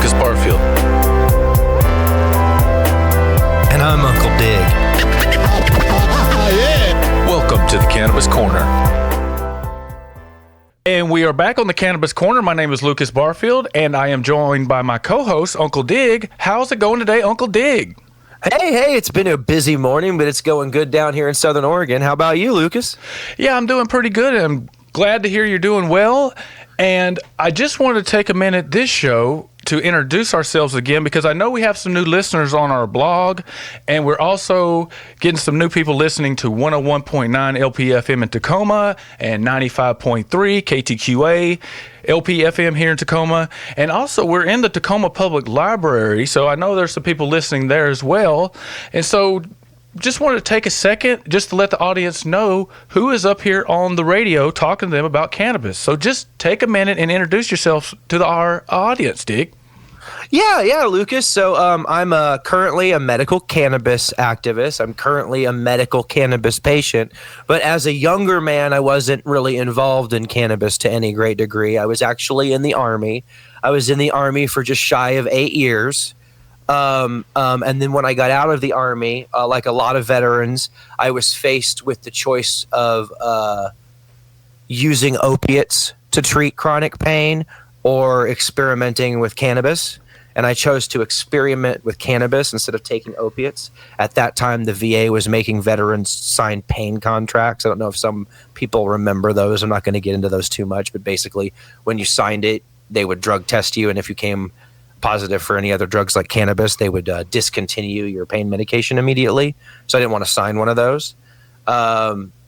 Lucas Barfield. And I'm Uncle Dig. Welcome to the Cannabis Corner. And we are back on the Cannabis Corner. My name is Lucas Barfield, and I am joined by my co-host, Uncle Dig. How's it going today, Uncle Dig? Hey, it's been a busy morning, but it's going good down here in Southern Oregon. How about you, Lucas? Yeah, I'm doing pretty good. I'm glad to hear you're doing well. And I just wanted to take a minute this show to introduce ourselves again, because I know we have some new listeners on our blog, and we're also getting some new people listening to 101.9 LPFM in Tacoma and 95.3 KTQA LPFM here in Tacoma. And also we're in the Tacoma Public Library, so I know there's some people listening there as well. And so just wanted to take a second just to let the audience know who is up here on the radio talking to them about cannabis. So just take a minute and introduce yourself to our audience, Dick. Yeah, Lucas. So I'm currently a medical cannabis activist. I'm currently a medical cannabis patient. But as a younger man, I wasn't really involved in cannabis to any great degree. I was actually in the Army. I was in the Army for just shy of 8 years. And then when I got out of the Army, like a lot of veterans, I was faced with the choice of using opiates to treat chronic pain or experimenting with cannabis. And I chose to experiment with cannabis instead of taking opiates. At that time, the VA was making veterans sign pain contracts. I don't know if some people remember those. I'm not going to get into those too much, but basically when you signed it, they would drug test you, and if you came positive for any other drugs like cannabis, they would discontinue your pain medication immediately. So I didn't want to sign one of those.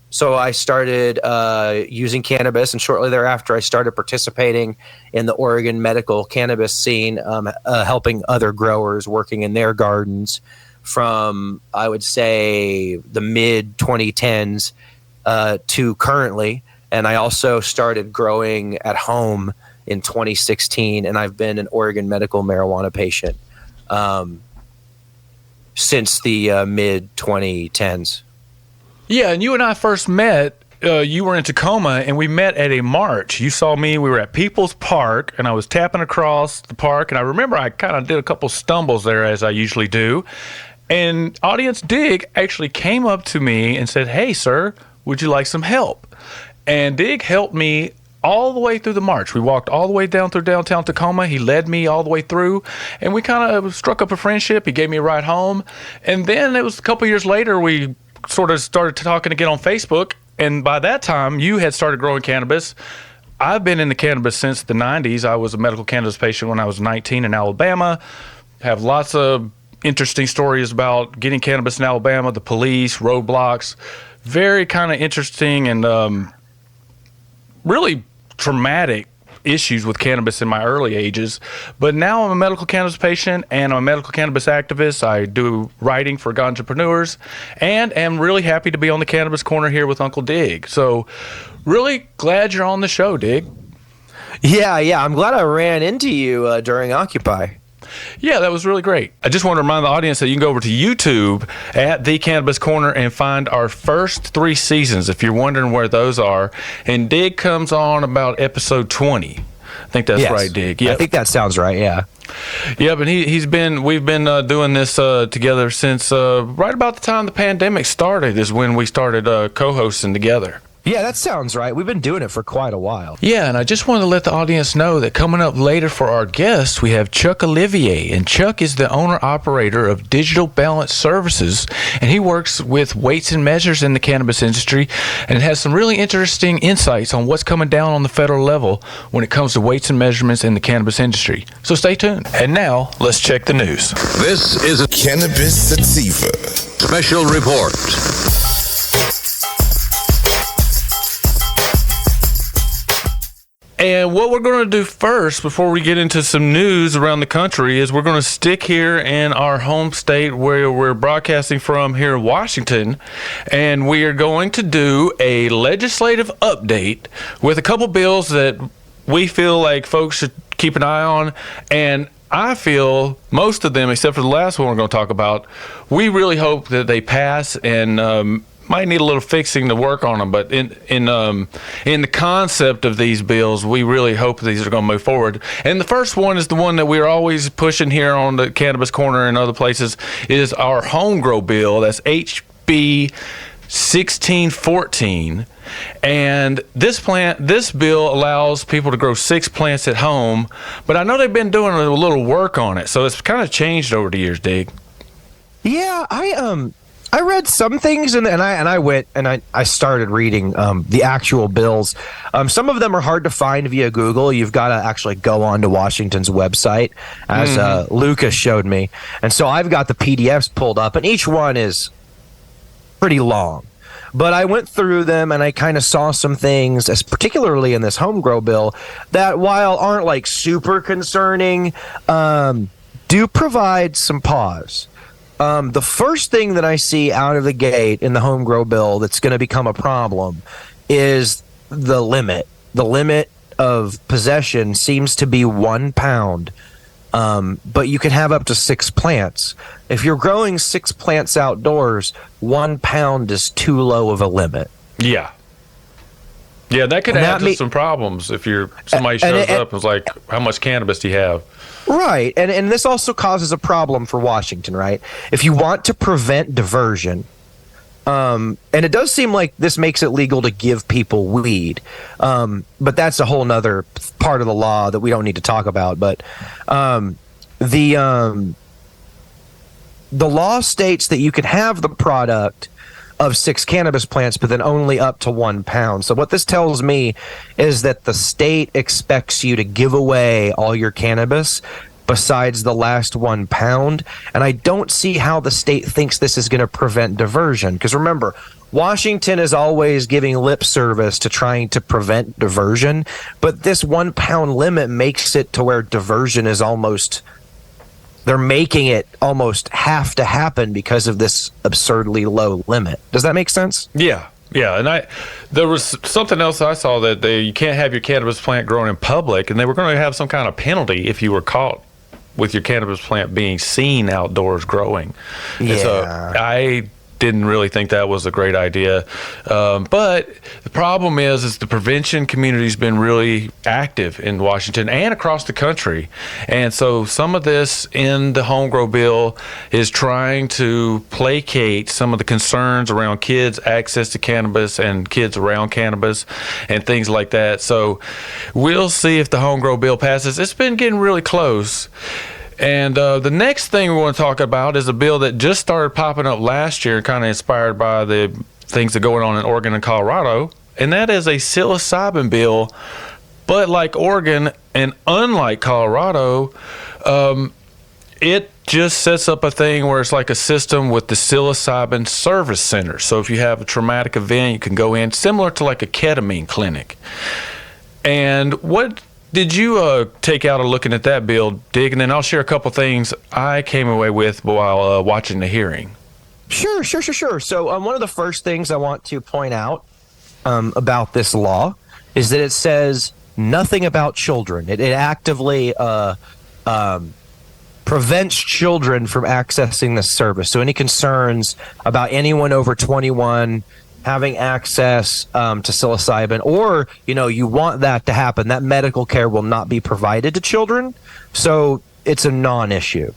So I started using cannabis, and shortly thereafter I started participating in the Oregon medical cannabis scene, helping other growers working in their gardens from, I would say, the mid-2010s to currently. And I also started growing at home in 2016, and I've been an Oregon medical marijuana patient since the mid-2010s. Yeah, and you and I first met, you were in Tacoma, and we met at a march. You saw me, we were at People's Park, and I was tapping across the park, and I remember I kind of did a couple stumbles there, as I usually do. And Audience Dig actually came up to me and said, "Hey, sir, would you like some help?" And Dig helped me all the way through the march. We walked all the way down through downtown Tacoma. He led me all the way through, and we kind of struck up a friendship. He gave me a ride home. And then it was a couple years later, we sort of started talking again on Facebook. And by that time, you had started growing cannabis. I've been in the cannabis since the 90s. I was a medical cannabis patient when I was 19 in Alabama. Have lots of interesting stories about getting cannabis in Alabama, the police, roadblocks. Very kind of interesting and really traumatic issues with cannabis in my early ages. But now I'm a medical cannabis patient and I'm a medical cannabis activist. I do writing for Ganjapreneurs and am really happy to be on the Cannabis Corner here with Uncle Dig. So really glad you're on the show, Dig. Yeah, I'm glad I ran into you during Occupy. Yeah, that was really great. I just want to remind the audience that you can go over to YouTube at The Cannabis Corner and find our first 3 seasons, if you're wondering where those are. And Dig comes on about episode 20. I think that's right, Dig. Yep. I think that sounds right, yeah. Yeah, but we've been doing this together since right about the time the pandemic started is when we started co-hosting together. Yeah, that sounds right. We've been doing it for quite a while. Yeah, and I just wanted to let the audience know that coming up later for our guests, we have Chuck Olivier. And Chuck is the owner-operator of Digital Balance Services, and he works with weights and measures in the cannabis industry and has some really interesting insights on what's coming down on the federal level when it comes to weights and measurements in the cannabis industry. So stay tuned. And now, let's check the news. This is a Cannabis Sativa special report. And what we're going to do first, before we get into some news around the country, is we're going to stick here in our home state where we're broadcasting from here in Washington. And we are going to do a legislative update with a couple bills that we feel like folks should keep an eye on. And I feel most of them, except for the last one we're going to talk about, we really hope that they pass and might need a little fixing to work on them. But in the concept of these bills, we really hope these are going to move forward. And the first one is the one that we're always pushing here on the Cannabis Corner and other places, is our home grow bill. That's HB 1614. And this bill allows people to grow 6 plants at home, but I know they've been doing a little work on it, so it's kind of changed over the years, Dig. Yeah, I read some things and I went and I started reading the actual bills. Some of them are hard to find via Google. You've got to actually go on to Washington's website, as Lucas showed me. And so I've got the PDFs pulled up, and each one is pretty long. But I went through them and I kind of saw some things, as particularly in this home grow bill, that while aren't like super concerning, do provide some pause. The first thing that I see out of the gate in the home grow bill that's going to become a problem is the limit. The limit of possession seems to be 1 pound, but you can have up to 6 plants. If you're growing 6 plants outdoors, 1 pound is too low of a limit. Yeah. Yeah, that could add to some problems if somebody shows up and is like, how much cannabis do you have? Right. And this also causes a problem for Washington, right? If you want to prevent diversion, and it does seem like this makes it legal to give people weed, but that's a whole nother part of the law that we don't need to talk about. But the law states that you can have the product of 6 cannabis plants, but then only up to 1 pound. So what this tells me is that the state expects you to give away all your cannabis besides the last 1 pound. And I don't see how the state thinks this is going to prevent diversion. Because remember, Washington is always giving lip service to trying to prevent diversion. But this 1 pound limit makes it to where diversion is they're making it almost have to happen because of this absurdly low limit. Does that make sense? Yeah. Yeah, and there was something else I saw that you can't have your cannabis plant grown in public, and they were going to have some kind of penalty if you were caught with your cannabis plant being seen outdoors growing. Yeah. And so I didn't really think that was a great idea. But the problem is the prevention community's been really active in Washington and across the country. And so some of this in the home grow bill is trying to placate some of the concerns around kids' access to cannabis and kids around cannabis and things like that. So we'll see if the home grow bill passes. It's been getting really close. And the next thing we want to talk about is a bill that just started popping up last year, kind of inspired by the things that are going on in Oregon and Colorado, and that is a psilocybin bill. But like Oregon and unlike Colorado, it just sets up a thing where it's like a system with the psilocybin service center. So if you have a traumatic event, you can go in, similar to like a ketamine clinic. And what did you take out of looking at that bill, Dig? And then I'll share a couple things I came away with while watching the hearing. Sure. So one of the first things I want to point out about this law is that it says nothing about children. It actively prevents children from accessing this service. So any concerns about anyone over 21 having access to psilocybin, or you want that to happen, that medical care will not be provided to children, so it's a non-issue.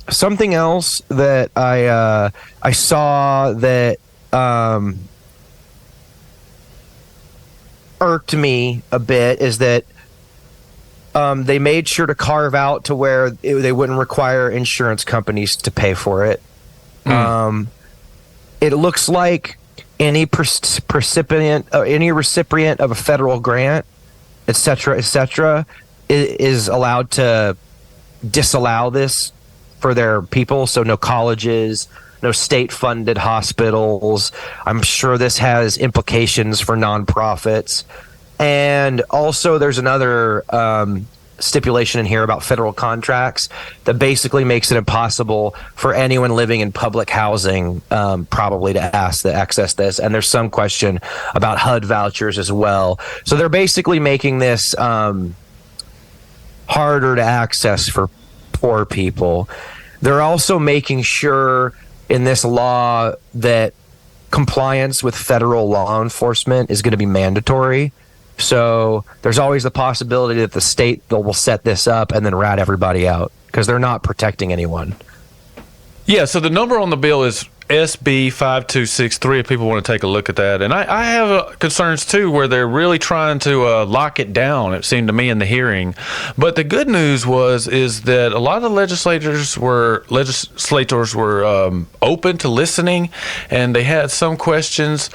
Something else that I saw that irked me a bit is that they made sure to carve out to where they wouldn't require insurance companies to pay for it. It looks like any recipient of a federal grant, et cetera, is allowed to disallow this for their people. So no colleges, no state-funded hospitals. I'm sure this has implications for nonprofits. And also there's another stipulation in here about federal contracts that basically makes it impossible for anyone living in public housing probably to access this. And there's some question about HUD vouchers as well. So they're basically making this harder to access for poor people. They're also making sure in this law that compliance with federal law enforcement is going to be mandatory. So there's always the possibility that the state will set this up and then rat everybody out because they're not protecting anyone. Yeah, so the number on the bill is SB 5263 if people want to take a look at that. And I have concerns too where they're really trying to lock it down, it seemed to me, in the hearing. But the good news is that a lot of the legislators were open to listening, and they had some questions.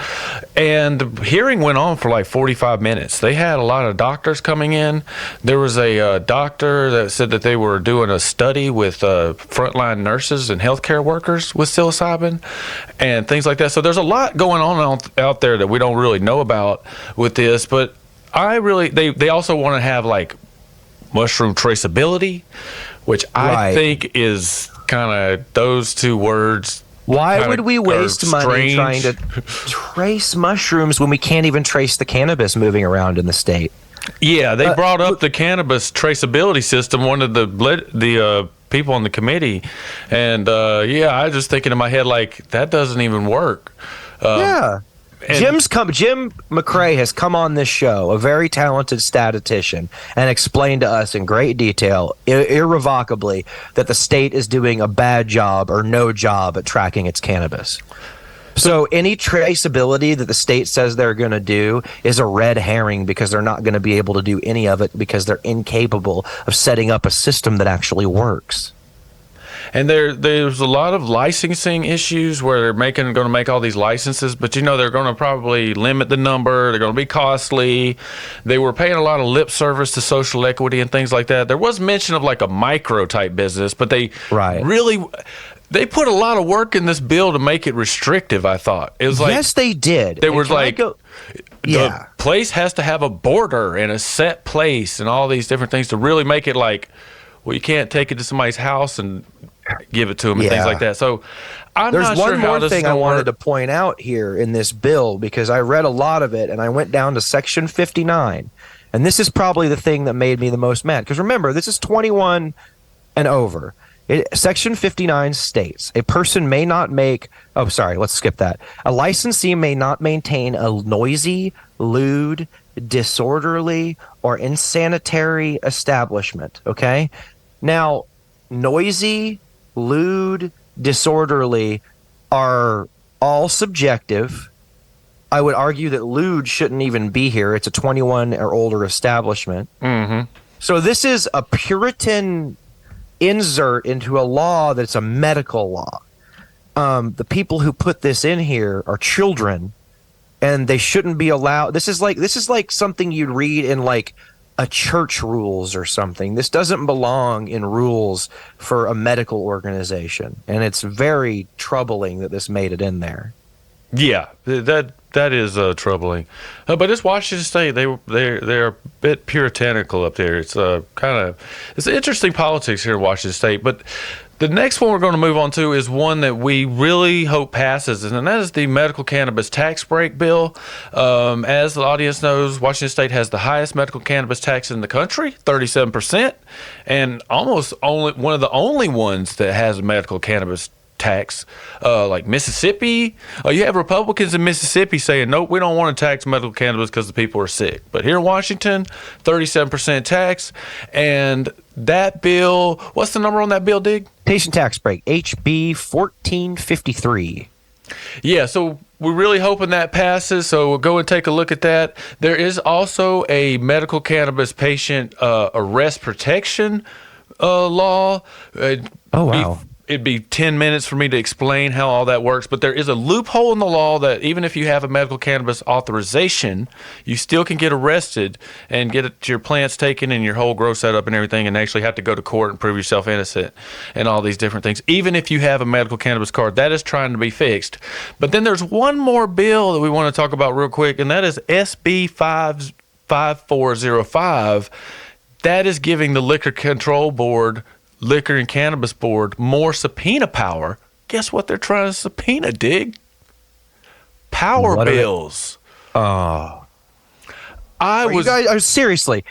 And the hearing went on for like 45 minutes. They had a lot of doctors coming in. There was a doctor that said that they were doing a study with frontline nurses and healthcare workers with psilocybin and things like that. So there's a lot going on out there that we don't really know about with this. But they also want to have like mushroom traceability, which I think is kind of those two words. Why would we waste money trying to trace mushrooms when we can't even trace the cannabis moving around in the state? Yeah, they brought up the cannabis traceability system, one of the people on the committee, and I was just thinking in my head, like, that doesn't even work. Jim McCrae has come on this show, a very talented statistician, and explained to us in great detail, irrevocably, that the state is doing a bad job or no job at tracking its cannabis. So any traceability that the state says they're going to do is a red herring because they're not going to be able to do any of it because they're incapable of setting up a system that actually works. And there's a lot of licensing issues where they're going to make all these licenses, but they're going to probably limit the number. They're going to be costly. They were paying a lot of lip service to social equity and things like that. There was mention of like a micro type business, but they They put a lot of work in this bill to make it restrictive, I thought. It was like, yes, they did. There was like, the place has to have a border and a set place and all these different things to really make it like, well, you can't take it to somebody's house and give it to them and things like that. So There's not one sure more how this thing is I gonna wanted work. to point out here in this bill, because I read a lot of it and I went down to section 59. And this is probably the thing that made me the most mad. Because remember, this is 21 and over. Section 59 states, a person may not make, let's skip that. A licensee may not maintain a noisy, lewd, disorderly, or insanitary establishment, okay? Now, noisy, lewd, disorderly are all subjective. I would argue that lewd shouldn't even be here. It's a 21 or older establishment. Mm-hmm. So this is a Puritan insert into a law that's a medical law. The people who put this in here are children, and they shouldn't be allowed. This is like something you'd read in like a church rules or something. This doesn't belong in rules for a medical organization, and it's very troubling that this made it in there. Yeah, that is troubling. But it's Washington State. They're a bit puritanical up there. It's it's interesting politics here in Washington State. But the next one we're going to move on to is one that we really hope passes, and that is the medical cannabis tax break bill. As the audience knows, Washington State has the highest medical cannabis tax in the country, 37%, and almost one of the only ones that has a medical cannabis tax, like Mississippi. You have Republicans in Mississippi saying, nope, we don't want to tax medical cannabis because the people are sick. But here in Washington, 37% tax. And that bill, what's the number on that bill, Dig? Patient tax break, HB 1453. Yeah, so we're really hoping that passes, so we'll go and take a look at that. There is also a medical cannabis patient arrest protection law. Oh, wow. It'd be 10 minutes for me to explain how all that works, but there is a loophole in the law that even if you have a medical cannabis authorization, you still can get arrested and get your plants taken and your whole grow set up and everything, and actually have to go to court and prove yourself innocent and all these different things, even if you have a medical cannabis card. That is trying to be fixed. But then there's one more bill that we want to talk about real quick, and that is SB 5405. That is giving the Liquor Control Board, Liquor and Cannabis Board, more subpoena power. Guess what they're trying to subpoena, Dig? Power bills. Seriously,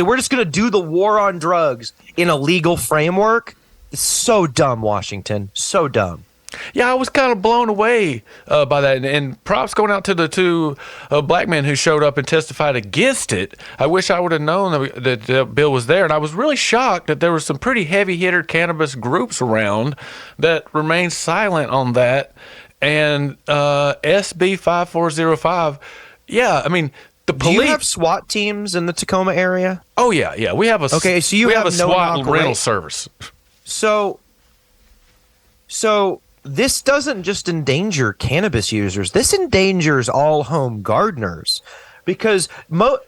we're just going to do the war on drugs in a legal framework? It's so dumb, Washington. So dumb. Yeah, I was kind of blown away by that. And props going out to the two black men who showed up and testified against it. I wish I would have known that the bill was there. And I was really shocked that there were some pretty heavy hitter cannabis groups around that remained silent on that. And SB 5405, yeah, I mean, the police. Do you have SWAT teams in the Tacoma area? Oh, yeah. We have a, okay, so you have a no SWAT rental service. So this doesn't just endanger cannabis users. This endangers all home gardeners, because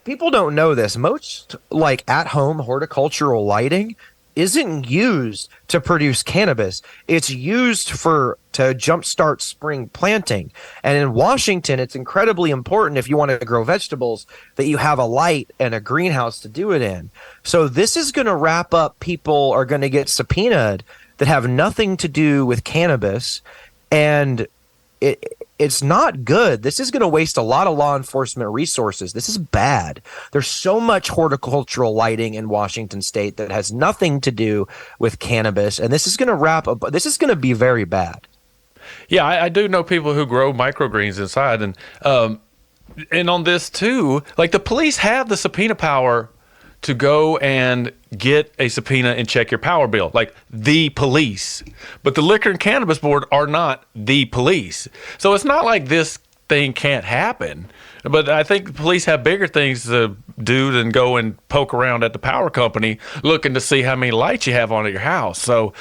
people don't know this. Most like at-home horticultural lighting isn't used to produce cannabis. It's used to jumpstart spring planting. And in Washington, it's incredibly important, if you want to grow vegetables, that you have a light and a greenhouse to do it in. So this is going to wrap up people are going to get subpoenaed that have nothing to do with cannabis, and it's not good. This is going to waste a lot of law enforcement resources. This is bad. There's so much horticultural lighting in Washington state that has nothing to do with cannabis, and this is going to wrap up. This is going to be very bad. Yeah, I do know people who grow microgreens inside, and on this too, like the police have the subpoena power to go and get a subpoena and check your power bill, like the police. But the Liquor and Cannabis Board are not the police. So it's not like this thing can't happen. But I think the police have bigger things to do than go and poke around at the power company looking to see how many lights you have on at your house. So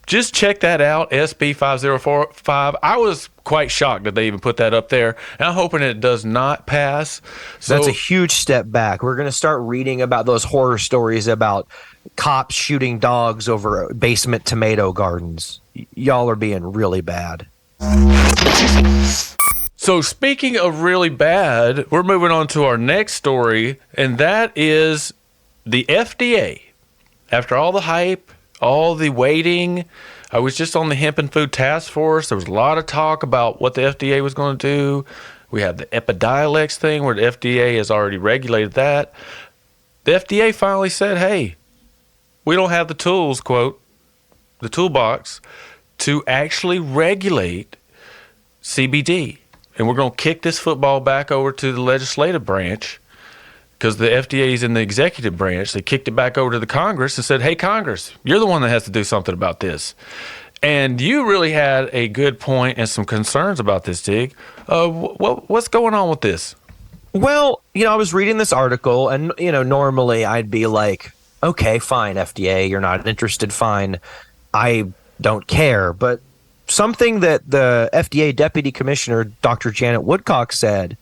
just check that out, SB 5045. I was quite shocked that they even put that up there, and I'm hoping it does not pass. So, that's a huge step back. We're going to start reading about those horror stories about cops shooting dogs over basement tomato gardens. Y'all are being really bad. So speaking of really bad, we're moving on to our next story, and that is the FDA. After all the hype, all the waiting, I was just on the Hemp and Food Task Force. There was a lot of talk about what the FDA was going to do. We have the Epidiolex thing where the FDA has already regulated that. The FDA finally said, hey, we don't have the tools, quote, the toolbox, to actually regulate CBD. And we're going to kick this football back over to the legislative branch, because the FDA is in the executive branch. They kicked it back over to the Congress and said, hey, Congress, you're the one that has to do something about this. And you really had a good point and some concerns about this, Dig. What's going on with this? Well, I was reading this article, and, normally I'd be like, okay, fine, FDA, you're not interested, fine. I don't care. But something that the FDA Deputy Commissioner, Dr. Janet Woodcock, said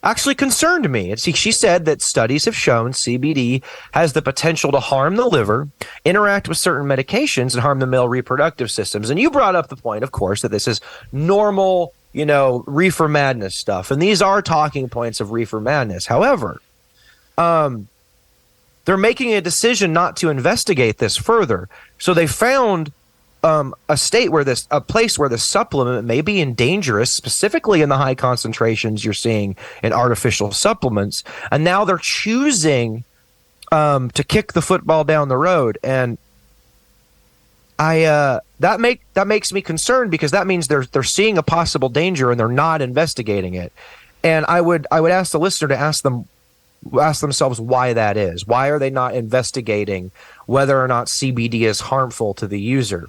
actually concerned me. She said that studies have shown CBD has the potential to harm the liver, interact with certain medications, and harm the male reproductive systems. And you brought up the point, of course, that this is normal, reefer madness stuff. And these are talking points of reefer madness. However, they're making a decision not to investigate this further. So they found a place where the supplement may be dangerous, specifically in the high concentrations you're seeing in artificial supplements, and now they're choosing to kick the football down the road. And that makes me concerned, because that means they're seeing a possible danger and they're not investigating it. And I would ask the listener to ask themselves why that is. Why are they not investigating whether or not CBD is harmful to the user?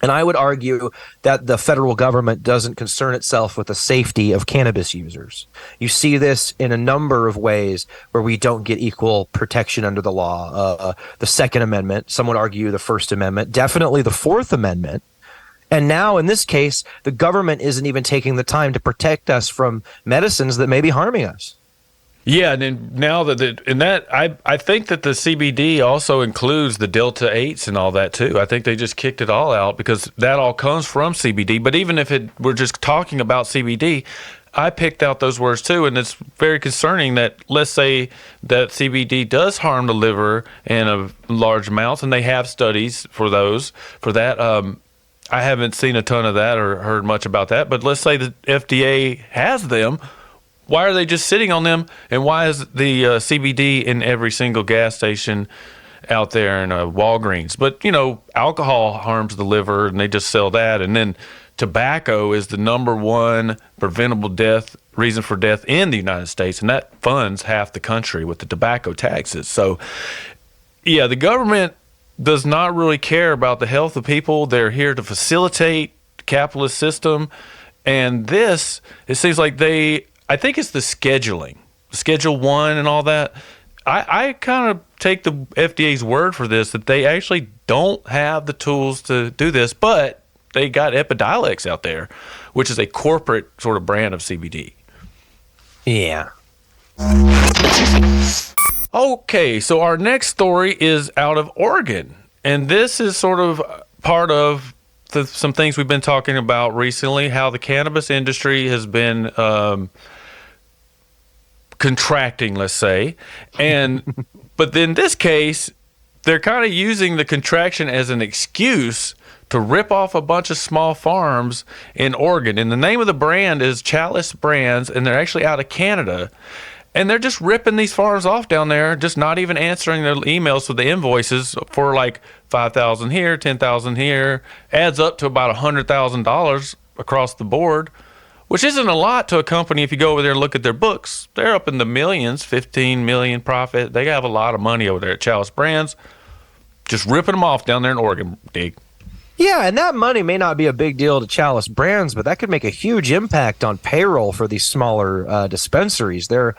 And I would argue that the federal government doesn't concern itself with the safety of cannabis users. You see this in a number of ways where we don't get equal protection under the law. The Second Amendment, some would argue the First Amendment, definitely the Fourth Amendment. And now in this case, the government isn't even taking the time to protect us from medicines that may be harming us. Yeah, and then now I think that the CBD also includes the Delta 8s and all that too. I think they just kicked it all out because that all comes from CBD. But even if we're just talking about CBD, I picked out those words too, and it's very concerning that, let's say that CBD does harm the liver in large amounts, and they have studies for that. I haven't seen a ton of that or heard much about that, but let's say the FDA has them. Why are they just sitting on them? And why is the CBD in every single gas station out there in Walgreens. But, alcohol harms the liver, and they just sell that. And then tobacco is the number one preventable reason for death in the United States, and that funds half the country with the tobacco taxes. So, yeah, the government does not really care about the health of people. They're here to facilitate the capitalist system. And it seems like I think it's the scheduling, Schedule 1 and all that. I kind of take the FDA's word for this, that they actually don't have the tools to do this, but they got Epidiolex out there, which is a corporate sort of brand of CBD. Yeah. Okay, so our next story is out of Oregon, and this is sort of part of some things we've been talking about recently, how the cannabis industry has been contracting, let's say. But in this case, they're kind of using the contraction as an excuse to rip off a bunch of small farms in Oregon. And the name of the brand is Chalice Brands, and they're actually out of Canada. And they're just ripping these farms off down there, just not even answering their emails with the invoices for like $5,000 here, $10,000 here, adds up to about $100,000 across the board, which isn't a lot to a company. If you go over there and look at their books, they're up in the millions, 15 million profit. They have a lot of money over there at Chalice Brands, just ripping them off down there in Oregon, Dig. Yeah, and that money may not be a big deal to Chalice Brands, but that could make a huge impact on payroll for these smaller dispensaries. Their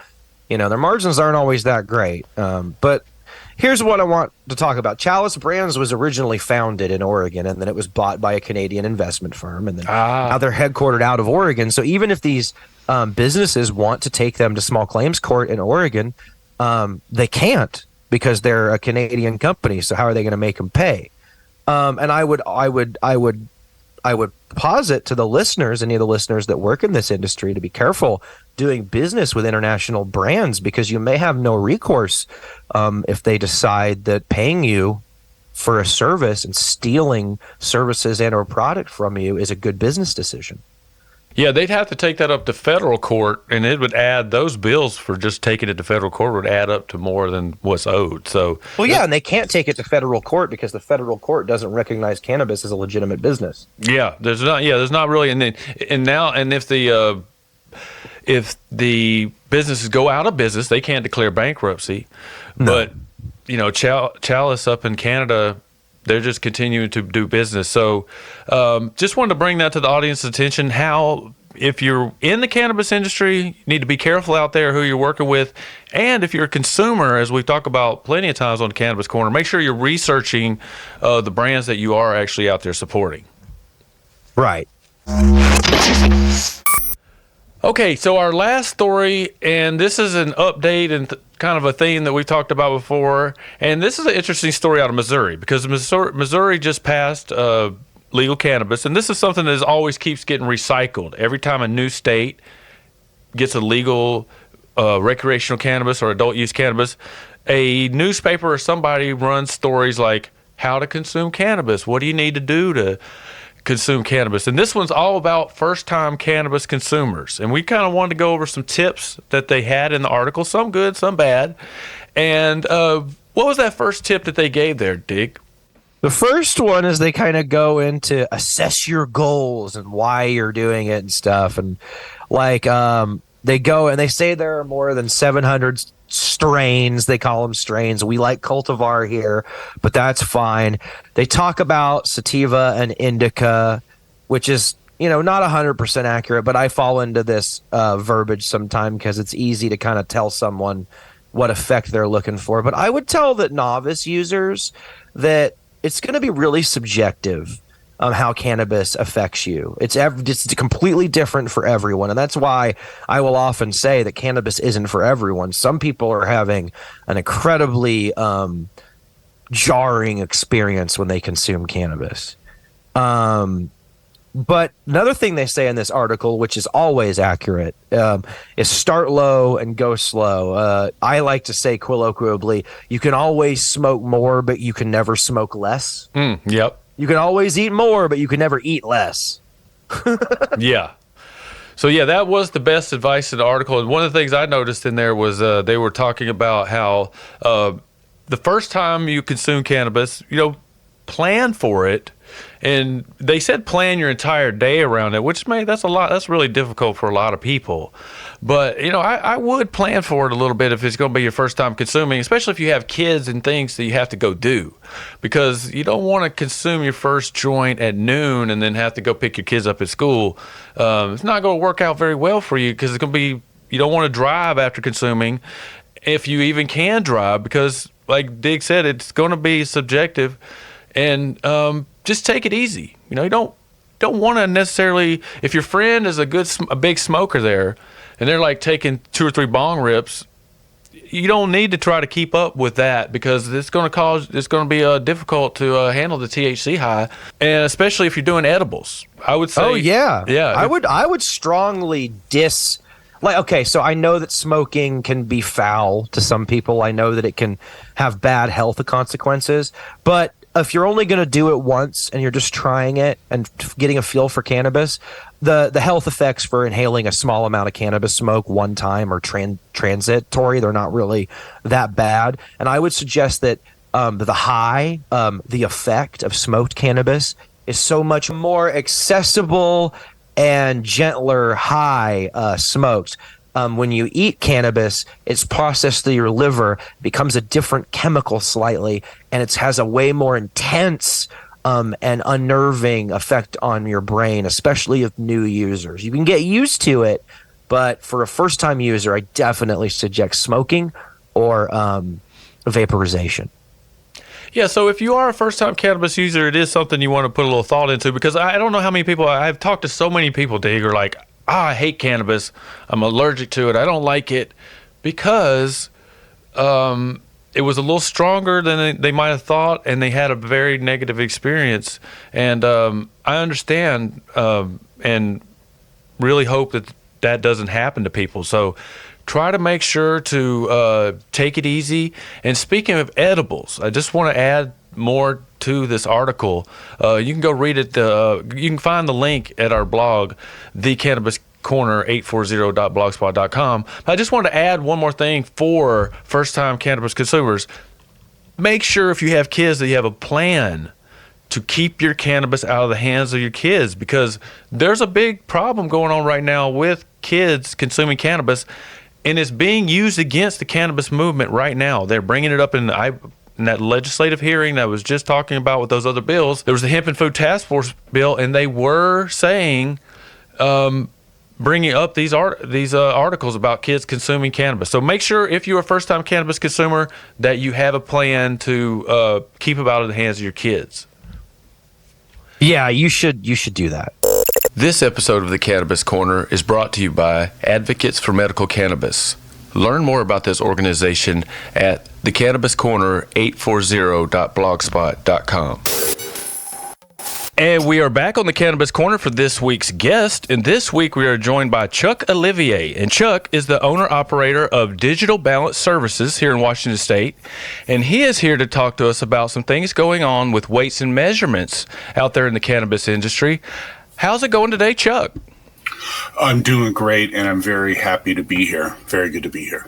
margins aren't always that great. But here's what I want to talk about. Chalice Brands was originally founded in Oregon, and then it was bought by a Canadian investment firm, and then now they're headquartered out of Oregon. So even if these businesses want to take them to small claims court in Oregon, they can't, because they're a Canadian company. So how are they going to make them pay? And I would posit to the listeners, any of the listeners that work in this industry, to be careful doing business with international brands, because you may have no recourse if they decide that paying you for a service and stealing services and or product from you is a good business decision. Yeah, they'd have to take that up to federal court, and it would add, those bills for just taking it to federal court would add up to more than what's owed. So, well, yeah, and they can't take it to federal court because the federal court doesn't recognize cannabis as a legitimate business. Yeah, there's not really, and if the businesses go out of business, they can't declare bankruptcy. No. But Chalice up in Canada, they're just continuing to do business. So just wanted to bring that to the audience's attention, how if you're in the cannabis industry, you need to be careful out there who you're working with. And if you're a consumer, as we talk about plenty of times on the Cannabis Corner, make sure you're researching the brands that you are actually out there supporting. Right. Okay, so our last story, and this is an update and kind of a theme that we've talked about before, and this is an interesting story out of Missouri, because Missouri just passed legal cannabis, and this is something that always keeps getting recycled. Every time a new state gets a legal recreational cannabis or adult use cannabis, a newspaper or somebody runs stories like how to consume cannabis, what do you need to do to consume cannabis. And this one's all about first-time cannabis consumers. And we kind of wanted to go over some tips that they had in the article, some good, some bad. And what was that first tip that they gave there, Dig? The first one is they kind of go into assess your goals and why you're doing it and stuff. And they go and they say there are more than 700 strains. They call them strains. We like cultivar here, but that's fine. They talk about sativa and indica, which is, not 100% accurate, but I fall into this verbiage sometime because it's easy to kind of tell someone what effect they're looking for. But I would tell that novice users that it's going to be really subjective how cannabis affects you. It's completely different for everyone. And that's why I will often say that cannabis isn't for everyone. Some people are having an incredibly jarring experience when they consume cannabis. But another thing they say in this article, which is always accurate, is start low and go slow. I like to say colloquially, you can always smoke more, but you can never smoke less. Yep. You can always eat more, but you can never eat less. Yeah. So, yeah, that was the best advice in the article. And one of the things I noticed in there was they were talking about how the first time you consume cannabis, plan for it. And they said plan your entire day around it, which that's a lot. That's really difficult for a lot of people. But, I would plan for it a little bit if it's going to be your first time consuming, especially if you have kids and things that you have to go do. Because you don't want to consume your first joint at noon and then have to go pick your kids up at school. It's not going to work out very well for you because it's going to be, you don't want to drive after consuming, if you even can drive, because like Dig said, it's going to be subjective. And just take it easy. You don't want to necessarily, if your friend is a big smoker there, and they're like taking 2 or 3 bong rips, you don't need to try to keep up with that because it's going to be difficult to handle the THC high, and especially if you're doing edibles. I would say. Oh yeah, yeah. I would strongly okay, so I know that smoking can be foul to some people. I know that it can have bad health consequences, but if you're only going to do it once and you're just trying it and getting a feel for cannabis, the health effects for inhaling a small amount of cannabis smoke one time are transitory. They're not really that bad. And I would suggest that the effect of smoked cannabis is so much more accessible and gentler high smokes. When you eat cannabis, it's processed through your liver, becomes a different chemical slightly, and it has a way more intense and unnerving effect on your brain, especially of new users. You can get used to it, but for a first-time user, I definitely suggest smoking or vaporization. Yeah, so if you are a first-time cannabis user, it is something you want to put a little thought into, because I don't know how many people, I've talked to so many people, Dig, are like, I hate cannabis. I'm allergic to it. I don't like it because it was a little stronger than they might have thought, and they had a very negative experience. And I understand and really hope that doesn't happen to people. So try to make sure to take it easy. And speaking of edibles, I just want to add more to this article. You can go read it. You can find the link at our blog, The Cannabis Corner 840.blogspot.com. I just wanted to add one more thing for first-time cannabis consumers. Make sure if you have kids that you have a plan to keep your cannabis out of the hands of your kids, because there's a big problem going on right now with kids consuming cannabis, and it's being used against the cannabis movement right now. They're bringing it up in that legislative hearing that I was just talking about with those other bills. There was the Hemp and Food Task Force bill, and they were saying, bringing up these articles about kids consuming cannabis. So make sure if you're a first-time cannabis consumer that you have a plan to keep it out of the hands of your kids. Yeah, you should do that. This episode of the Cannabis Corner is brought to you by Advocates for Medical Cannabis. Learn more about this organization at thecannabiscorner840.blogspot.com. And we are back on the Cannabis Corner for this week's guest. And this week we are joined by Chuck Olivier. And Chuck is the owner-operator of Digital Balance Services here in Washington State. And he is here to talk to us about some things going on with weights and measurements out there in the cannabis industry. How's it going today, Chuck? I'm doing great, and I'm very happy to be here. Very good to be here.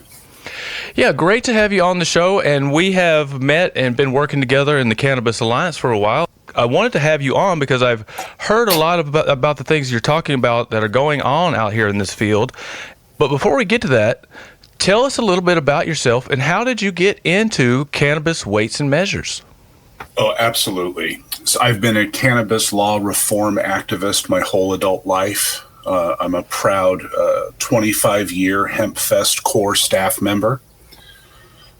Yeah, great to have you on the show. And we have met and been working together in the Cannabis Alliance for a while. I wanted to have you on because I've heard a lot about the things you're talking about that are going on out here in this field. But before we get to that, tell us a little bit about yourself and how did you get into cannabis weights and measures? Oh, absolutely. So I've been a cannabis law reform activist my whole adult life. I'm a proud 25-year HempFest core staff member.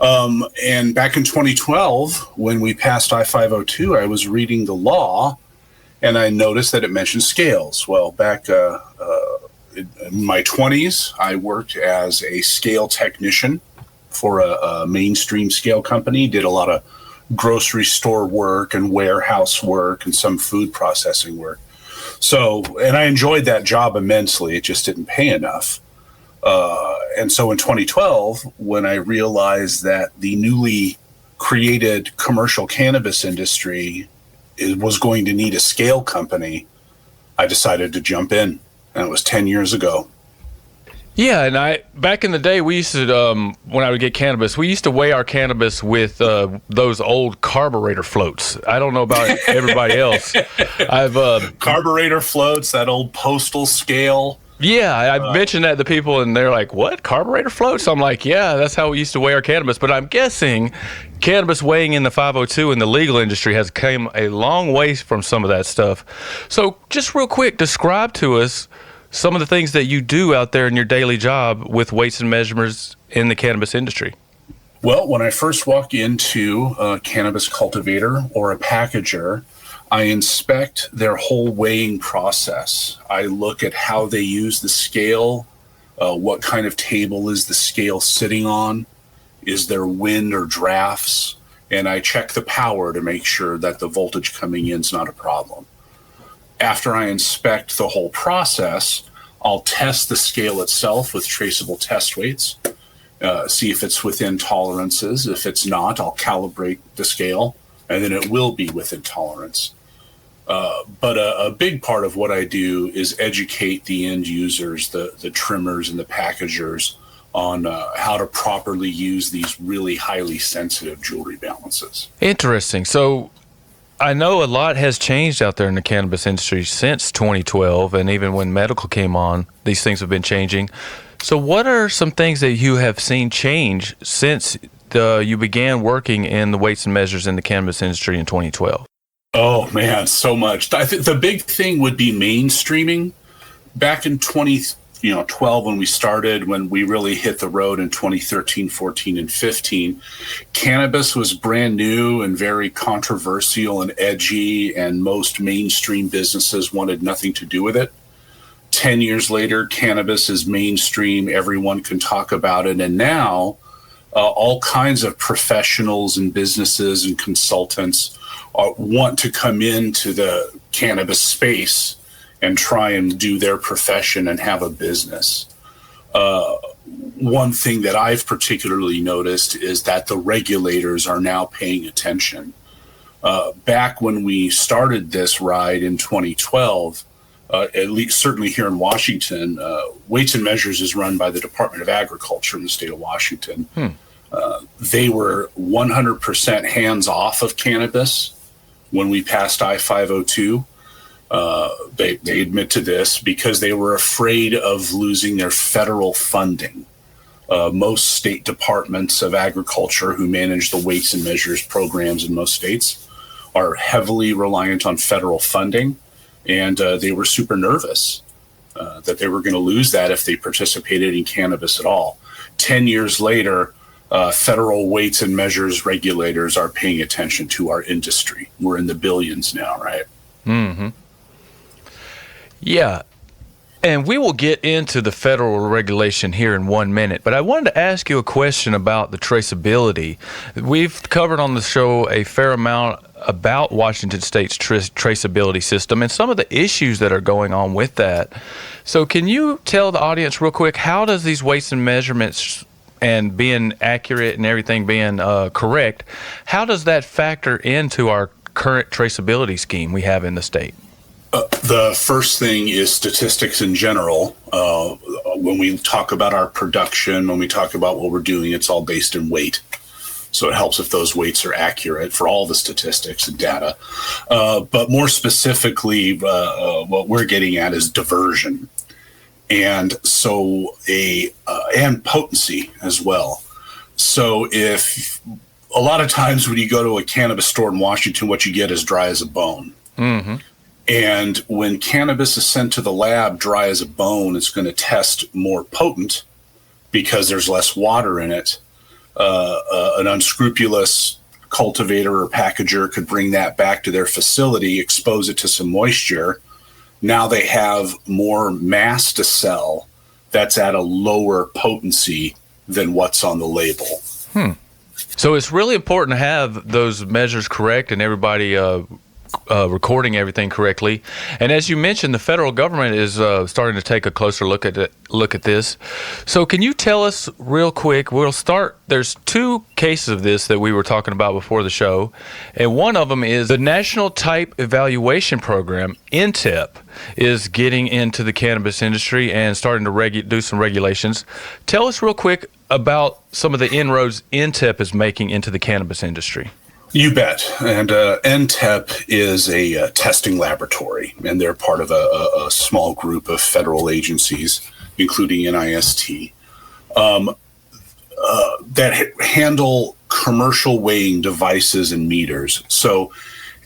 And back in 2012, when we passed I-502, I was reading the law, and I noticed that it mentioned scales. Well, back in my 20s, I worked as a scale technician for a mainstream scale company, did a lot of grocery store work and warehouse work and some food processing work. So, and I enjoyed that job immensely. It just didn't pay enough. And so in 2012, when I realized that the newly created commercial cannabis industry was going to need a scale company, I decided to jump in, and it was 10 years ago. Yeah, and back in the day, we used to, when I would get cannabis, we used to weigh our cannabis with those old carburetor floats. I don't know about everybody else. Carburetor floats, that old postal scale. Yeah, I mentioned that to people, and they're like, what, carburetor floats? I'm like, yeah, that's how we used to weigh our cannabis. But I'm guessing cannabis weighing in the 502 in the legal industry has come a long way from some of that stuff. So just real quick, describe to us some of the things that you do out there in your daily job with weights and measurements in the cannabis industry. Well, when I first walk into a cannabis cultivator or a packager, I inspect their whole weighing process. I look at how they use the scale, what kind of table is the scale sitting on, is there wind or drafts, and I check the power to make sure that the voltage coming in is not a problem. After I inspect the whole process, I'll test the scale itself with traceable test weights, see if it's within tolerances. If it's not, I'll calibrate the scale, and then it will be within tolerance. But a big part of what I do is educate the end users, the trimmers and the packagers, on how to properly use these really highly sensitive jewelry balances. Interesting. So I know a lot has changed out there in the cannabis industry since 2012, and even when medical came on, these things have been changing. So what are some things that you have seen change since you began working in the weights and measures in the cannabis industry in 2012? Oh, man, so much. I think the big thing would be mainstreaming. Back in 2012, when we started, when we really hit the road in 2013, 14, and 15, cannabis was brand new and very controversial and edgy, and most mainstream businesses wanted nothing to do with it. 10 years later, cannabis is mainstream. Everyone can talk about it. And now all kinds of professionals and businesses and consultants want to come into the cannabis space and try and do their profession and have a business. One thing that I've particularly noticed is that the regulators are now paying attention. Back when we started this ride in 2012, at least certainly here in Washington, Weights and Measures is run by the Department of Agriculture in the state of Washington. They were 100% hands off of cannabis when we passed I-502. They admit to this because they were afraid of losing their federal funding. Most state departments of agriculture who manage the weights and measures programs in most states are heavily reliant on federal funding, and they were super nervous that they were going to lose that if they participated in cannabis at all. 10 years later, federal weights and measures regulators are paying attention to our industry. We're in the billions now, right? Mm-hmm. Yeah, and we will get into the federal regulation here in 1 minute, but I wanted to ask you a question about the traceability. We've covered on the show a fair amount about Washington State's traceability system and some of the issues that are going on with that. So can you tell the audience real quick, how does these weights and measurements and being accurate and everything being correct, how does that factor into our current traceability scheme we have in the state? The first thing is statistics in general. When we talk about our production, when we talk about what we're doing, it's all based in weight. So it helps if those weights are accurate for all the statistics and data. But more specifically, what we're getting at is diversion. And so and potency as well. So if a lot of times when you go to a cannabis store in Washington, what you get is dry as a bone. Mm-hmm. And when cannabis is sent to the lab dry as a bone, it's going to test more potent because there's less water in it. An unscrupulous cultivator or packager could bring that back to their facility, expose it to some moisture. Now they have more mass to sell that's at a lower potency than what's on the label. So it's really important to have those measures correct and everybody recording everything correctly. And as you mentioned, the federal government is starting to take a closer look at this. So can you tell us real quick, we'll start, there's two cases of this that we were talking about before the show, and one of them is the National Type Evaluation Program, NTEP, is getting into the cannabis industry and starting to do some regulations. Tell us real quick about some of the inroads NTEP is making into the cannabis industry. You bet. And NTEP is a testing laboratory, and they're part of a small group of federal agencies, including NIST, that handle commercial weighing devices and meters. So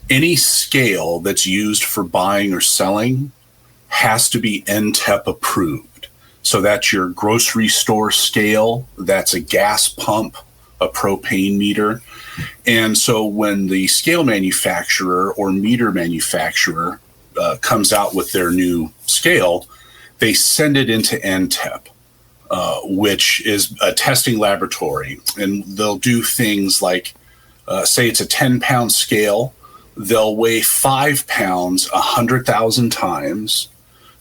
any scale that's used for buying or selling has to be NTEP approved. So that's your grocery store scale, that's a gas pump, a propane meter. And so when the scale manufacturer or meter manufacturer comes out with their new scale, they send it into NTEP, which is a testing laboratory. And they'll do things like, say it's a 10-pound scale, they'll weigh 5 pounds 100,000 times.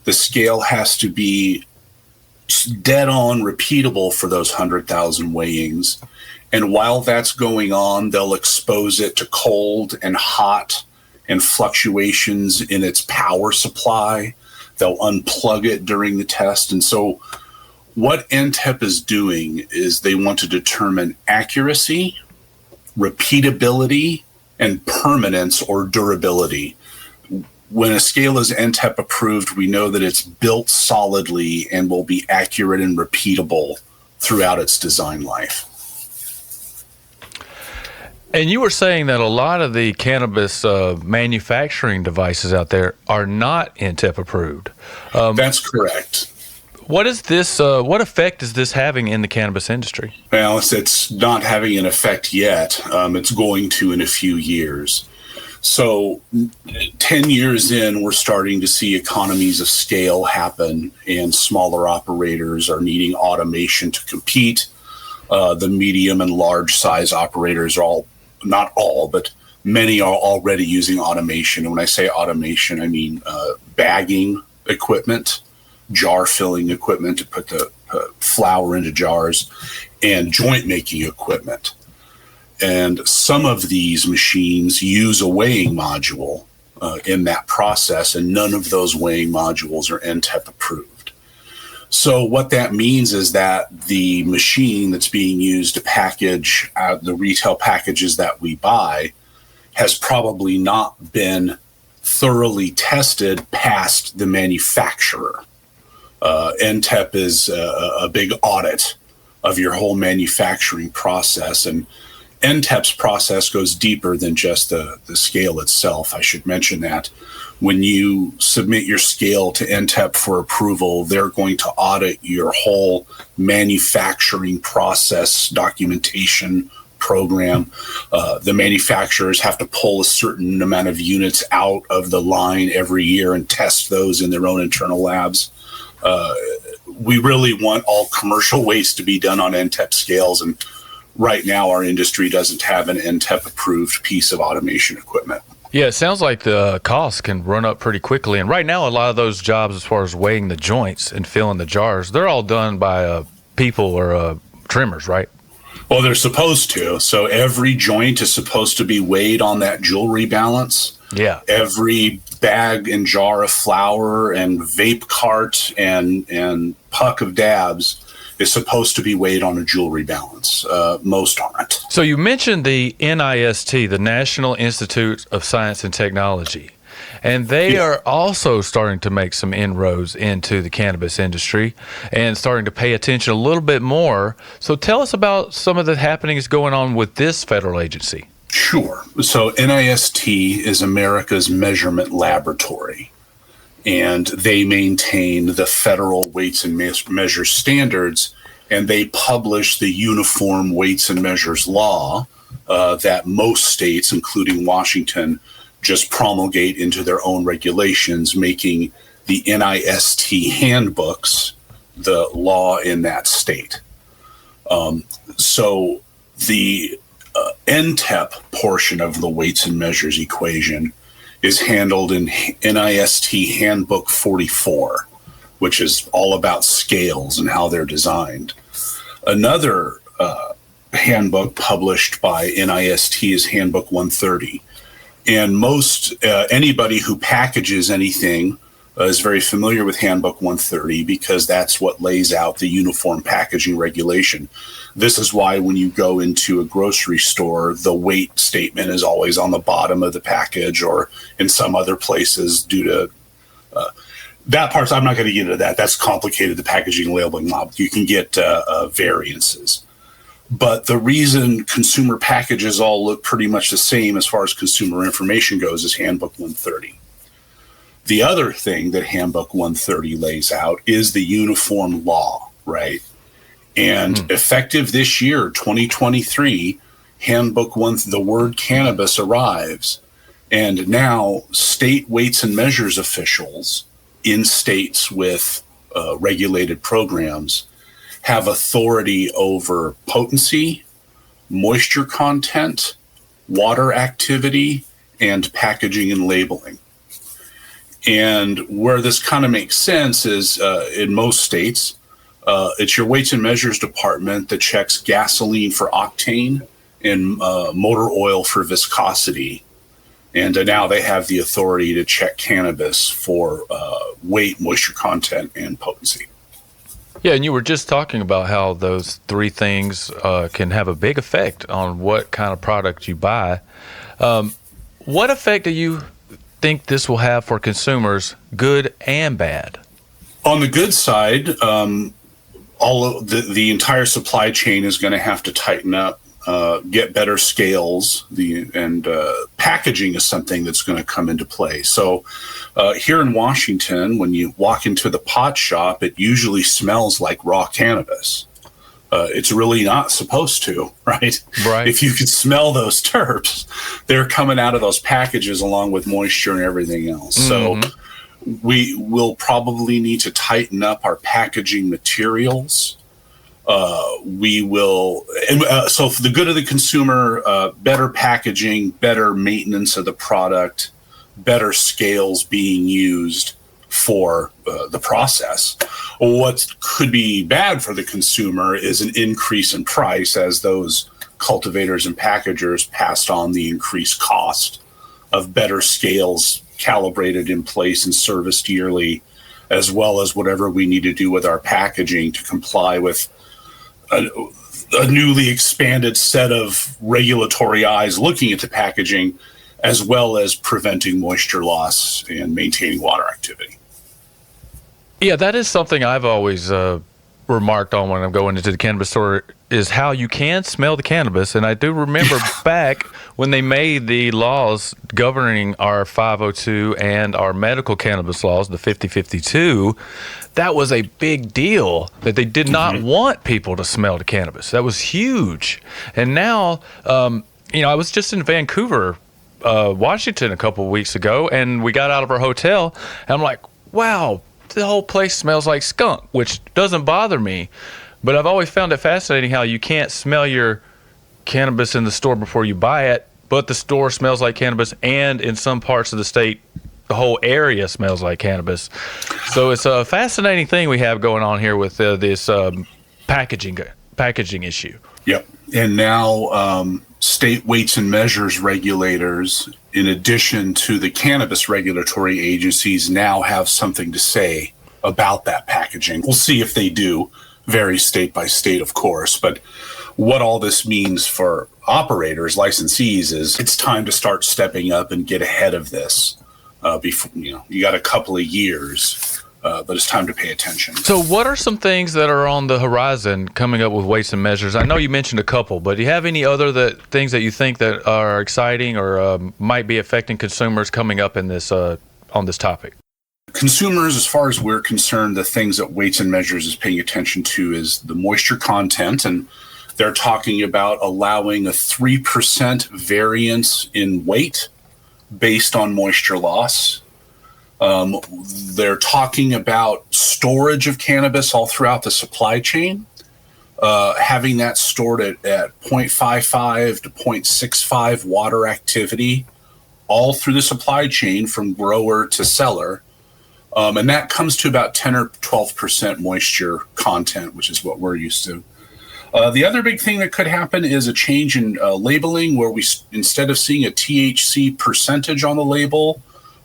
The scale has to be dead on repeatable for those 100,000 weighings. And while that's going on, they'll expose it to cold and hot and fluctuations in its power supply. They'll unplug it during the test. And so what NTEP is doing is they want to determine accuracy, repeatability, and permanence or durability. When a scale is NTEP approved, we know that it's built solidly and will be accurate and repeatable throughout its design life. And you were saying that a lot of the cannabis manufacturing devices out there are not NTEP approved. That's correct. What is this? What effect is this having in the cannabis industry? Well, it's not having an effect yet. It's going to in a few years. So 10 years in, we're starting to see economies of scale happen, and smaller operators are needing automation to compete. The medium and large size operators are all, not all, but many are already using automation. And when I say automation, I mean bagging equipment, jar filling equipment to put the flour into jars, and joint making equipment. And some of these machines use a weighing module in that process, and none of those weighing modules are NTEP approved. So what that means is that the machine that's being used to package the retail packages that we buy has probably not been thoroughly tested past the manufacturer. NTEP is a big audit of your whole manufacturing process, and NTEP's process goes deeper than just the scale itself. I should mention that when you submit your scale to NTEP for approval, they're going to audit your whole manufacturing process documentation program. The manufacturers have to pull a certain amount of units out of the line every year and test those in their own internal labs. We really want all commercial waste to be done on NTEP scales, and right now our industry doesn't have an NTEP approved piece of automation equipment. Yeah, it sounds like the costs can run up pretty quickly. And right now, a lot of those jobs, as far as weighing the joints and filling the jars, they're all done by people or trimmers, right? Well, they're supposed to. So every joint is supposed to be weighed on that jewelry balance. Yeah. Every bag and jar of flour and vape cart and puck of dabs is supposed to be weighed on a jewelry balance. Most aren't. So you mentioned the NIST, the National Institute of Science and Technology, and they are also starting to make some inroads into the cannabis industry and starting to pay attention a little bit more. So tell us about some of the happenings going on with this federal agency. Sure. So NIST is America's measurement laboratory, and they maintain the federal weights and measures standards, and they publish the Uniform Weights and Measures Law that most states, including Washington, just promulgate into their own regulations, making the NIST handbooks the law in that state. So the NTEP portion of the weights and measures equation is handled in NIST Handbook 44, which is all about scales and how they're designed. Another handbook published by NIST is Handbook 130. And most anybody who packages anything is very familiar with Handbook 130 because that's what lays out the uniform packaging regulation. This is why when you go into a grocery store, the weight statement is always on the bottom of the package, or in some other places due to that part. I'm not going to get into that. That's complicated, the packaging labeling law. You can get variances. But the reason consumer packages all look pretty much the same as far as consumer information goes is Handbook 130. The other thing that Handbook 130 lays out is the uniform law, right? And effective this year, 2023, Handbook 1, the word cannabis arrives. And now state weights and measures officials in states with regulated programs have authority over potency, moisture content, water activity, and packaging and labeling. And where this kind of makes sense is in most states, it's your weights and measures department that checks gasoline for octane and motor oil for viscosity. And now they have the authority to check cannabis for weight, moisture content, and potency. Yeah, and you were just talking about how those three things can have a big effect on what kind of product you buy. What effect do you think this will have for consumers, good and bad? On the good side, all of the entire supply chain is going to have to tighten up, get better scales, and packaging is something that's going to come into play. So here in Washington, when you walk into the pot shop, it usually smells like raw cannabis. It's really not supposed to, right? Right. If you could smell those terps, they're coming out of those packages along with moisture and everything else. So we will probably need to tighten up our packaging materials. We will, so for the good of the consumer, better packaging, better maintenance of the product, better scales being used for the process. What could be bad for the consumer is an increase in price as those cultivators and packagers passed on the increased cost of better scales calibrated in place and serviced yearly, as well as whatever we need to do with our packaging to comply with a newly expanded set of regulatory eyes looking at the packaging, as well as preventing moisture loss and maintaining water activity. Yeah, that is something I've always remarked on when I'm going into the cannabis store, is how you can smell the cannabis. And I do remember back when they made the laws governing our 502 and our medical cannabis laws, the 5052, that was a big deal that they did not want people to smell the cannabis. That was huge. And now, I was just in Vancouver, Washington a couple of weeks ago, and we got out of our hotel, and I'm like, wow, the whole place smells like skunk, which doesn't bother me. But I've always found it fascinating how you can't smell your cannabis in the store before you buy it, but the store smells like cannabis, and in some parts of the state, the whole area smells like cannabis. So it's a fascinating thing we have going on here with this packaging issue. Yep. And now state weights and measures regulators, in addition to the cannabis regulatory agencies, now have something to say about that packaging. We'll see if they do. Vary state by state, of course. But what all this means for operators, licensees, is it's time to start stepping up and get ahead of this. Before you got a couple of years, but it's time to pay attention. So what are some things that are on the horizon coming up with weights and measures? I know you mentioned a couple, but do you have any other things that you think that are exciting or might be affecting consumers coming up in this on this topic? Consumers, as far as we're concerned, the things that weights and measures is paying attention to is the moisture content, and they're talking about allowing a 3% variance in weight based on moisture loss. They're talking about storage of cannabis all throughout the supply chain, having that stored at 0.55 to 0.65 water activity all through the supply chain from grower to seller. And that comes to about 10 or 12% moisture content, which is what we're used to. The other big thing that could happen is a change in labeling, where we, instead of seeing a THC percentage on the label,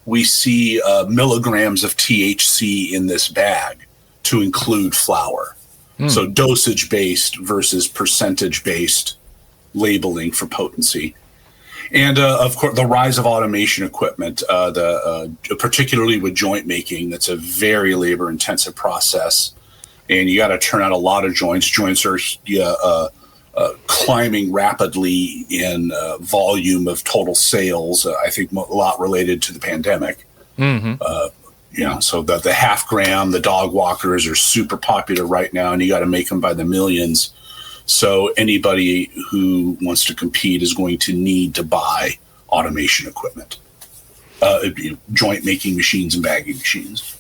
we see milligrams of THC in this bag to include flower. So dosage-based versus percentage-based labeling for potency. And, of course, the rise of automation equipment, particularly with joint making. That's a very labor-intensive process. And you got to turn out a lot of joints. Joints are climbing rapidly in volume of total sales. I think a lot related to the pandemic. So the half gram, the dog walkers are super popular right now, and you got to make them by the millions. So anybody who wants to compete is going to need to buy automation equipment, joint making machines and bagging machines.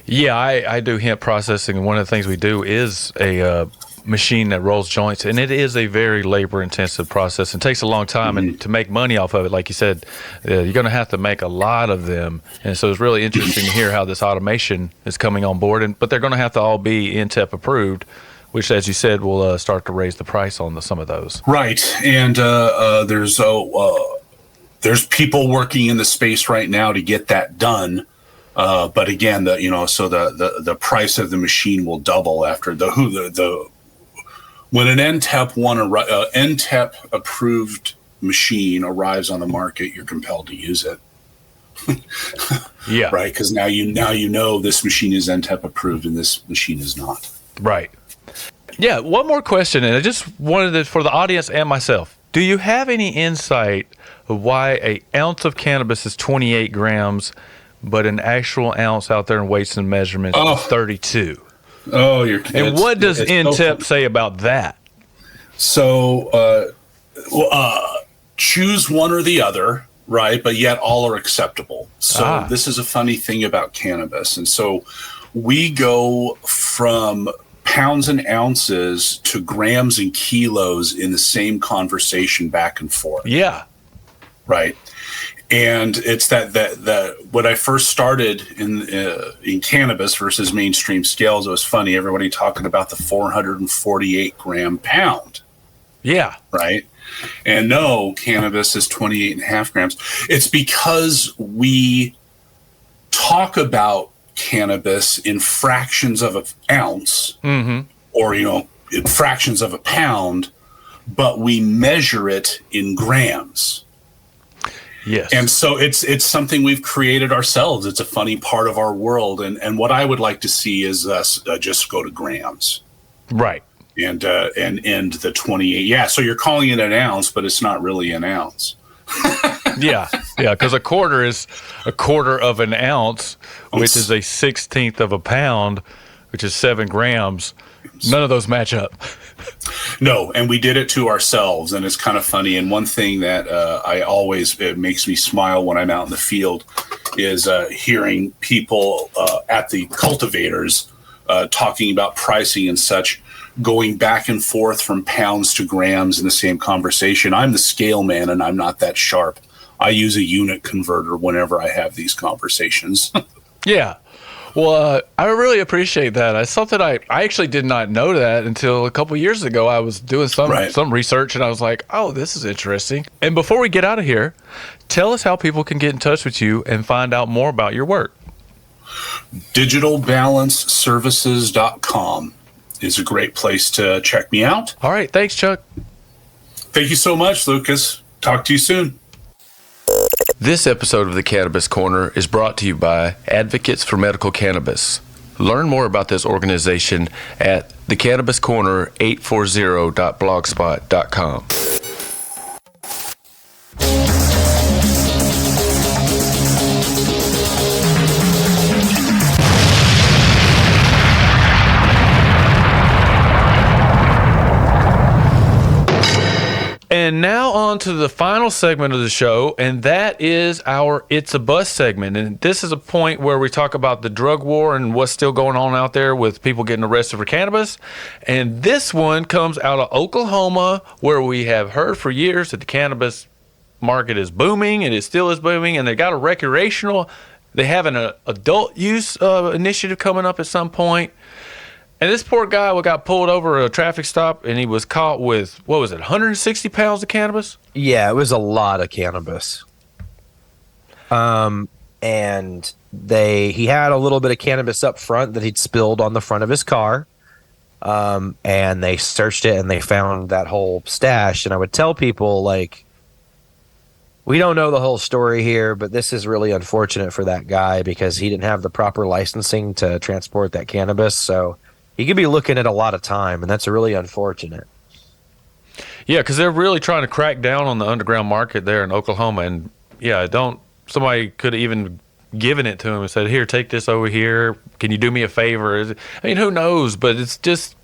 Yeah, I do hemp processing, and one of the things we do is a machine that rolls joints, and it is a very labor-intensive process and takes a long time. And to make money off of it, like you said, you're going to have to make a lot of them. And so it's really interesting to hear how this automation is coming on board. But they're going to have to all be NTEP approved, which, as you said, will start to raise the price on some of those. Right, and there's people working in the space right now to get that done. But again, the price of the machine will double after when an NTEP approved machine arrives on the market. You're compelled to use it. Yeah, right, because now you know this machine is NTEP approved and this machine is not. Right. Yeah. One more question, and I just wanted it for the audience and myself. Do you have any insight of why an ounce of cannabis is 28 grams? But an actual ounce out there in weights and measurements is 32. Oh, and what does NTEP say about that? So choose one or the other, right? But yet all are acceptable. So this is a funny thing about cannabis. And so we go from pounds and ounces to grams and kilos in the same conversation back and forth. Yeah. Right. And it's that when I first started in cannabis versus mainstream scales, it was funny. Everybody talking about the 448 gram pound. Yeah. Right. And no, cannabis is 28 and a half grams. It's because we talk about cannabis in fractions of an ounce or, in fractions of a pound, but we measure it in grams. Yes. And so it's something we've created ourselves. It's a funny part of our world. And what I would like to see is us just go to grams. Right. And end the 28. Yeah. So you're calling it an ounce, but it's not really an ounce. Yeah. Because a quarter is a quarter of an ounce, which is a 16th of a pound, which is 7 grams. None of those match up. No, and we did it to ourselves, and it's kind of funny. And one thing that it makes me smile when I'm out in the field is hearing people at the cultivators talking about pricing and such, going back and forth from pounds to grams in the same conversation. I'm the scale man, and I'm not that sharp. I use a unit converter whenever I have these conversations. Yeah. Well, I really appreciate that. It's something I actually did not know that until a couple years ago. I was doing some research, and I was like, oh, this is interesting. And before we get out of here, tell us how people can get in touch with you and find out more about your work. Digitalbalanceservices.com is a great place to check me out. All right. Thanks, Chuck. Thank you so much, Lucas. Talk to you soon. This episode of the Cannabis Corner is brought to you by Advocates for Medical Cannabis. Learn more about this organization at thecannabiscorner840.blogspot.com. And now on to the final segment of the show, and that is our It's a Bust segment. And this is a point where we talk about the drug war and what's still going on out there with people getting arrested for cannabis. And this one comes out of Oklahoma, where we have heard for years that the cannabis market is booming, and it still is booming, and they got a recreational. They have an adult use initiative coming up at some point. And this poor guy got pulled over at a traffic stop, and he was caught with, 160 pounds of cannabis? Yeah, it was a lot of cannabis. And he had a little bit of cannabis up front that he'd spilled on the front of his car. And they searched it, and they found that whole stash. And I would tell people, like, we don't know the whole story here, but this is really unfortunate for that guy because he didn't have the proper licensing to transport that cannabis. So he could be looking at a lot of time, and that's really unfortunate. Yeah, because they're really trying to crack down on the underground market there in Oklahoma. And, somebody could have even given it to him and said, here, take this over here. Can you do me a favor? I mean, who knows? But it's just,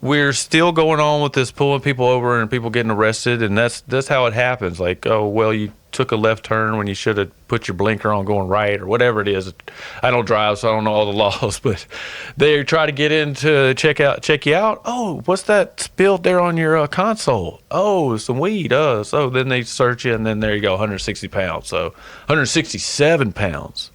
we're still going on with this pulling people over and people getting arrested. And that's how it happens. Like, oh, well, you took a left turn when you should have put your blinker on going right or whatever it is. I don't drive, so I don't know all the laws, but they try to get in to check you out. Oh, what's that spilled there on your console? Oh, some weed. So then they search you, and then there you go, 160 pounds. So 167 pounds,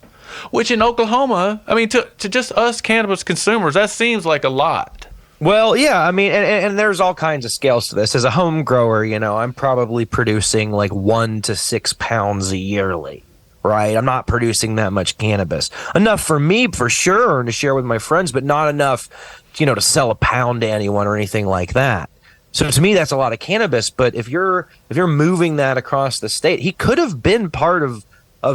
which in Oklahoma, I mean, to just us cannabis consumers, that seems like a lot. Well, yeah, I mean, and there's all kinds of scales to this. As a home grower, I'm probably producing like 1 to 6 pounds yearly, right? I'm not producing that much cannabis. Enough for me, for sure, and to share with my friends, but not enough, to sell a pound to anyone or anything like that. So to me, that's a lot of cannabis. But if you're moving that across the state, he could have been part of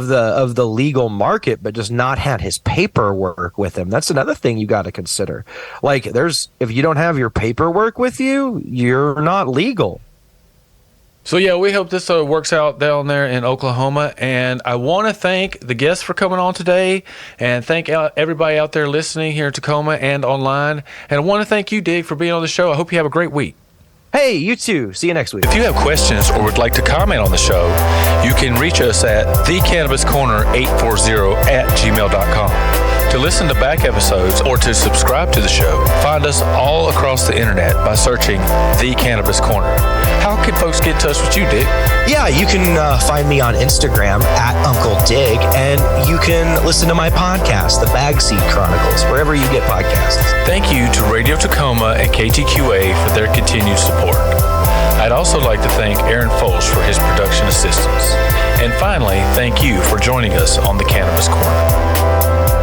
the legal market, but just not had his paperwork with him. That's another thing you got to consider. Like, if you don't have your paperwork with you, you're not legal. So yeah, we hope this works out down there in Oklahoma. And I want to thank the guests for coming on today, and thank everybody out there listening here in Tacoma and online. And I want to thank you, Dig, for being on the show. I hope you have a great week. Hey, you too. See you next week. If you have questions or would like to comment on the show, you can reach us at thecannabiscorner840@gmail.com. To listen to back episodes or to subscribe to the show, find us all across the internet by searching The Cannabis Corner. How can folks get in touch with you, Dig? Yeah, you can find me on Instagram at Uncle Dig, and you can listen to my podcast, The Bagseed Chronicles, wherever you get podcasts. Thank you to Radio Tacoma and KTQA for their continued support. I'd also like to thank Aaron Foles for his production assistance. And finally, thank you for joining us on The Cannabis Corner.